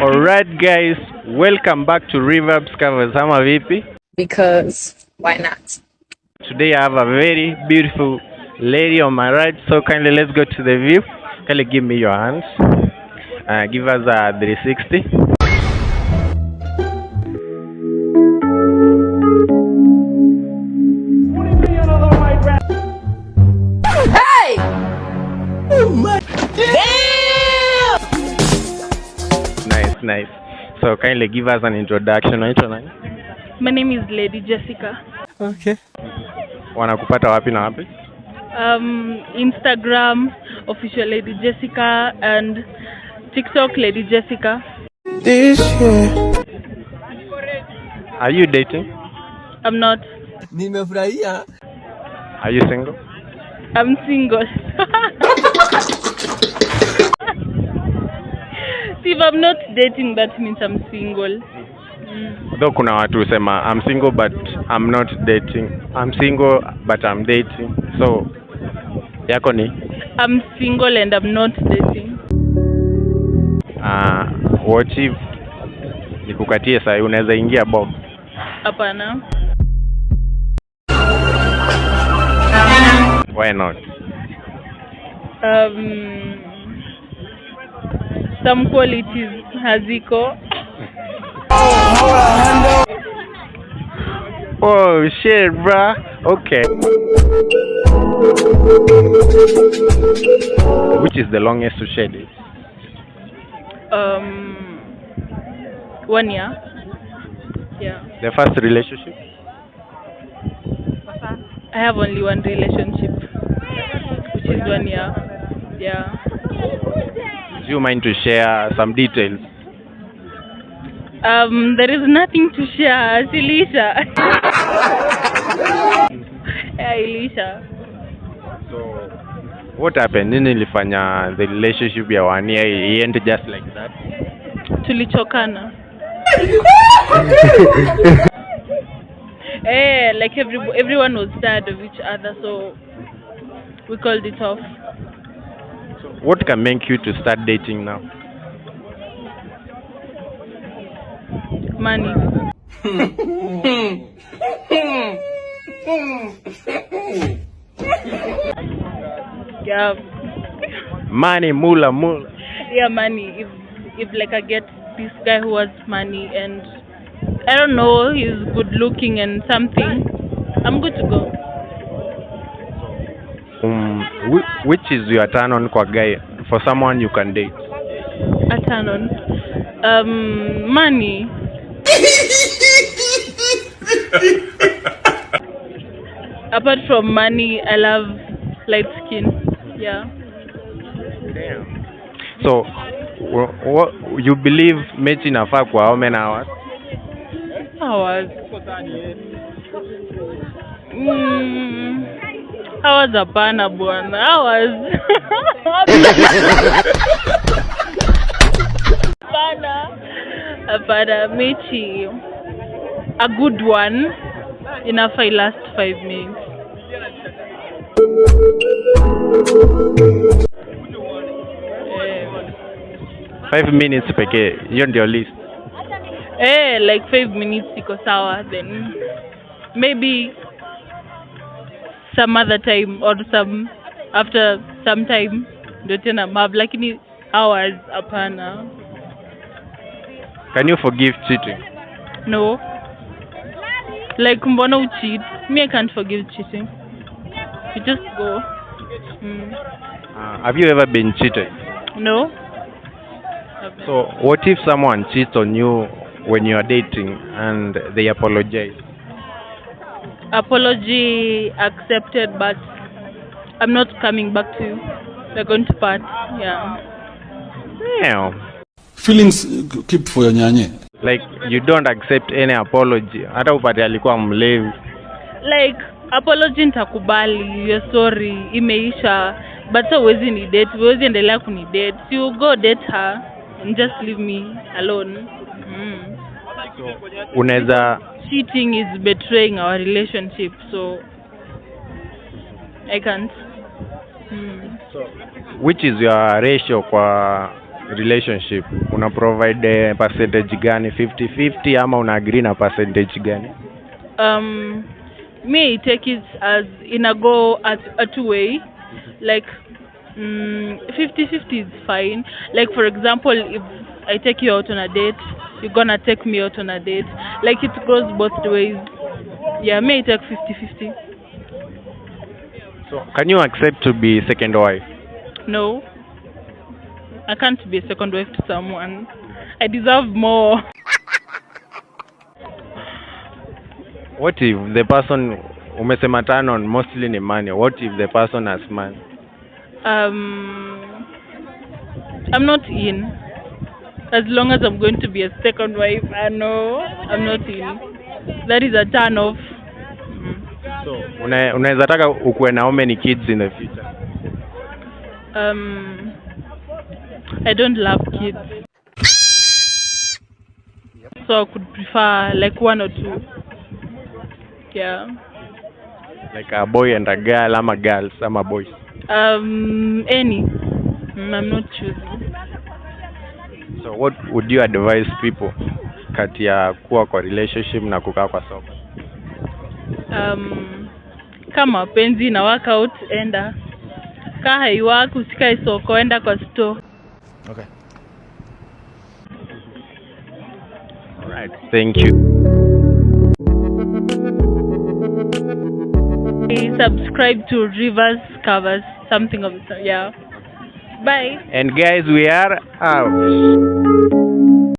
Alright guys, welcome back to Reverbs Covers. Ama vipi? Because why not? Today I have a very beautiful lady on my right, so kindly let's go to the view. Kindly give me your hands. Give us a 360. Hey! Oh my damn! Nice. So kindly give us an introduction. My name is Lady Jessica. Okay. Wanakupata wapi na wapi? Instagram official Lady Jessica and TikTok Lady Jessica. This year. Are you dating? I'm not. Nimefurahia. Are you single? I'm single. See, if I'm not dating, that means I'm single. Though kuna watu husema I'm single but I'm not dating. I'm single but I'm dating. So yako ni? I'm single and I'm not dating. What if nikukatie sahi unaweza ingia bob? Hapana. Why not? Some qualities haziko. Oh shit, bruh. Okay. Which is the longest to shed it? 1 year. Yeah. The first relationship? I have only one relationship, which is 1 year. Yeah. Do you mind to share some details? There is nothing to share. Silisha. Yeah, Elisha. So, what happened? Nini ilifanya the relationship ya 1 year end just like that? Tulichokana. Like everyone was tired of each other, so we called it off. So what can make you to start dating now? Money. Yeah. Money, Moolah. Yeah, money. If like I get this guy who has money and I don't know, he's good looking and something, I'm good to go. Which is your turn on kwa guy for someone you can date? A turn on. Money. Apart from money, I love light skin. Yeah. Damn. So, what you believe mechi inafaa kwa how many hours? Hours. Hours hapana bwana. Hours. Hapana. Mechi. A good one. Enough I last 5 minutes. Yeah. 5 minutes pekee. Hiyo ndio list. Like 5 minutes iko sawa, then maybe some other time or after some time ndio tena mab, lakini hours hapana. Can you forgive cheating? No. Like mbona cheat? Me, I can't forgive cheating. You just go. Have you ever been cheated? No. So what if someone cheats on you when you are dating and they apologize? Apology accepted, but I'm not coming back to you. We're going to part. Yeah. Feelings keep for your nyanye. Like you don't accept any apology. Hata upate alikuwa mlevi. Like apology nitakubali, you're sorry, imeisha, but so huwezi ni date, huwezi endelea kuni date. You go date her and just leave me alone. So unaweza, cheating is betraying our relationship, so I can't. So which is your ratio kwa relationship una provide percentage gani, 50-50 ama una agree na percentage gani? Me take it as in a go at a two-way, like 50-50 is fine. Like for example, if I take you out on a date, you're gonna take me out on a date. Like it goes both ways. Yeah, me take 50-50. So can you accept to be second wife? No, I can't be a second wife to someone. I deserve more. What if the person umesema turn on mostly ni money? What if the person has money? I'm not in. As long as I'm going to be a second wife, I know I'm not in. That is a turn off. So unaweza taka ukuwe na how many kids in the future? I don't love kids, so I could prefer like one or two. Yeah. Like a boy and a girl, ama girls, ama boys? Any. I'm not choosing. So what would you advise people kati ya kuwa kwa relationship na kukaa kwa soko? Kama penzi na workout, enda. Kaa haiwaki, usikae soko, enda kwa store. Okay. Alright, thank you. Subscribe to Rivers Covers, something of the sort. Yeah. Bye. And guys, we are out.